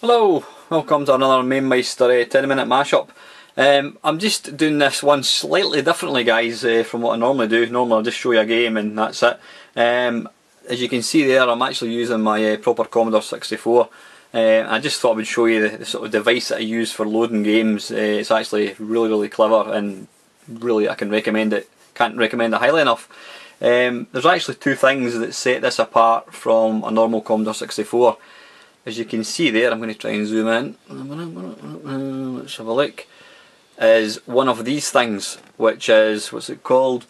Hello, welcome to another MainMeister 10-minute mashup. I'm just doing this one slightly differently, guys, from what I normally do. Normally I'll just show you a game and that's it. As you can see there, I'm actually using my proper Commodore 64. I just thought I would show you the sort of device that I use for loading games. It's actually really clever, and really I can recommend it. Can't recommend it highly enough. There's actually two things that set this apart from a normal Commodore 64. As you can see there, I'm going to try and zoom in. Let's have a look. Is one of these things, which is, what's it called?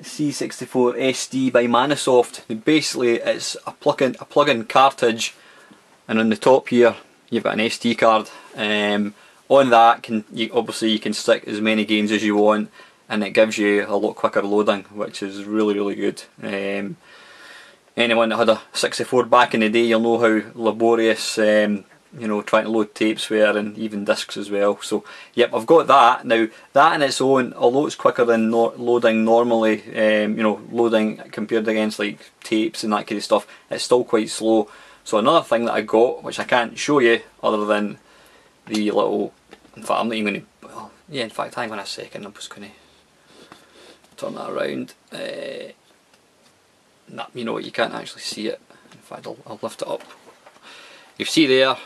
C64 SD by Manosoft. Basically, it's a plug-in cartridge, and on the top here, you've got an SD card. On that, obviously you can stick as many games as you want, and it gives you a lot quicker loading, which is really good. Anyone that had a 64 back in the day, you'll know how laborious you know, trying to load tapes were, and even discs as well. So yep, I've got that. Now that on its own, although it's quicker than loading normally, you know, loading compared against like tapes and that kind of stuff, it's still quite slow. So another thing that I got, which I can't show you other than the little, in fact I'm not even going to, well, yeah, in fact hang on a second, I'm just going to turn that around. Nah, you know what, you can't actually see it. In fact, I'll lift it up. You see there's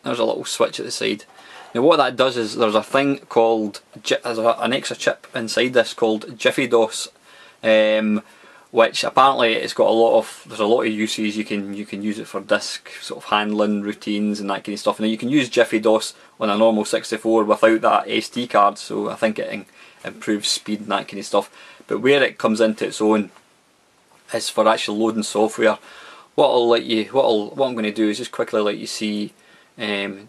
a little switch at the side. Now what that does is, there's a thing called, there's an extra chip inside this called Jiffy, which apparently it's got there's a lot of uses. You can use it for disk sort of handling routines and that kind of stuff. Now you can use Jiffy on a normal 64 without that SD card, so I think it improves speed and that kind of stuff. But where it comes into its own is for actually loading software. What I'm going to do is just quickly let you see, you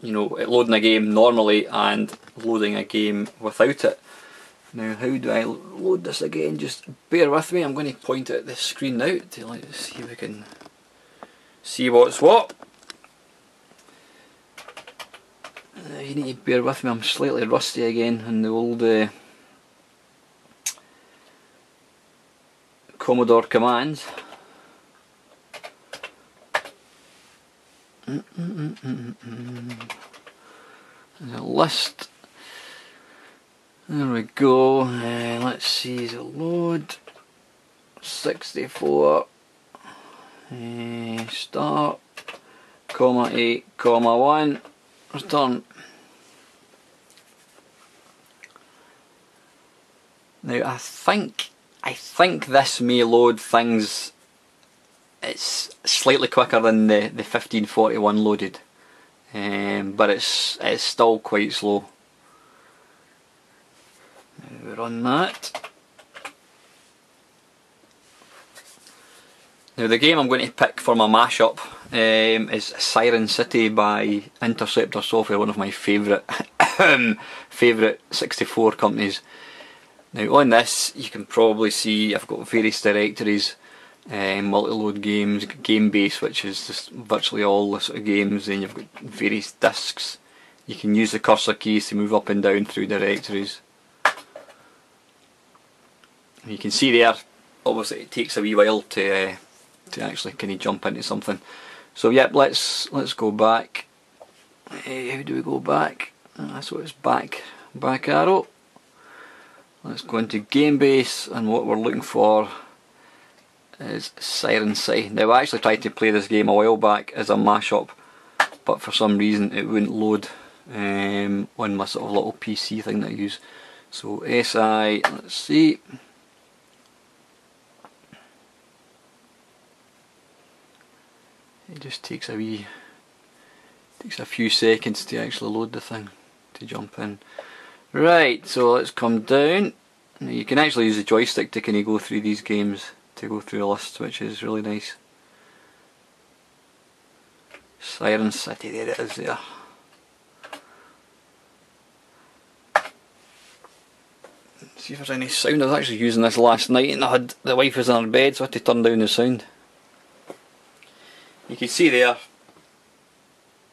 know, it loading a game normally and loading a game without it. Now, how do I load this again? Just bear with me. I'm going to point at the screen now to let's see if we can see what's what. You need to bear with me. I'm slightly rusty again on the old Commodore commands. There's a list. There we go. Let's see, the load 64 start, comma 8, comma 1, return. Now I think this may load things. It's slightly quicker than the 1541 loaded, but it's still quite slow. Now we run that. Now the game I'm going to pick for my mashup is Siren City by Interceptor Software, one of my favourite 64 companies. Now on this you can probably see I've got various directories, multi-load games, game base, which is just virtually all the sort of games, and you've got various discs. You can use the cursor keys to move up and down through directories. And you can see there, obviously it takes a wee while to actually kind of jump into something. So yep, let's go back. How do we go back? So it's back arrow. Let's go into game base, and what we're looking for is Siren City. Now I actually tried to play this game a while back as a mashup, but for some reason it wouldn't load on my sort of little PC thing that I use. So SI, let's see. It just takes a few seconds to actually load the thing, to jump in. Right, so let's come down. Now you can actually use the joystick to kind of go through these games, to go through a list, which is really nice. Siren City, there it is there. Let's see if there's any sound. I was actually using this last night and the wife was in her bed, so I had to turn down the sound. You can see there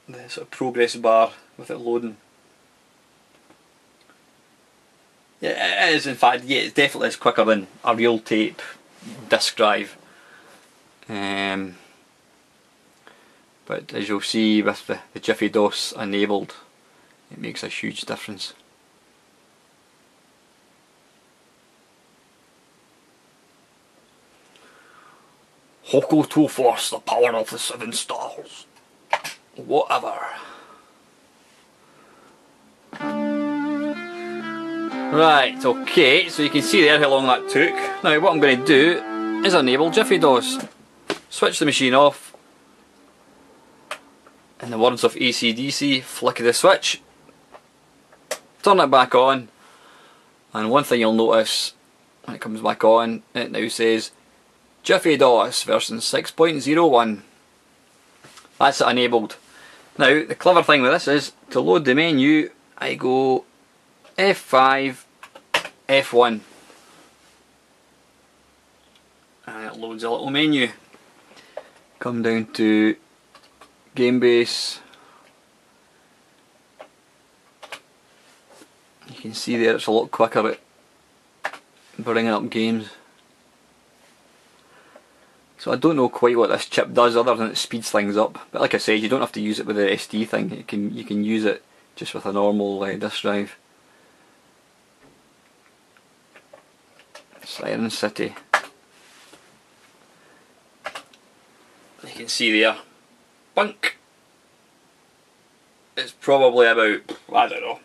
the sort of progress bar with it loading. Yeah, it is, in fact, yeah, it definitely is quicker than a real tape disk drive. but as you'll see with the Jiffy DOS enabled, it makes a huge difference. Hoko to force the power of the 7 stars. Whatever. Right, okay, so you can see there how long that took. Now what I'm going to do is enable Jiffy DOS. Switch the machine off. In the words of AC/DC, flick the switch. Turn it back on. And one thing you'll notice when it comes back on, it now says Jiffy DOS version 6.01. That's it enabled. Now the clever thing with this is, to load the menu I go F5, F1 and it loads a little menu. Come down to Game Base. You can see there it's a lot quicker at bringing up games. So I don't know quite what this chip does other than it speeds things up, but like I said, you don't have to use it with the SD thing. You can use it just with a normal disk drive. Siren City. You can see there, bunk. It's probably about, I don't know,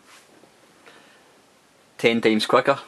10 times quicker.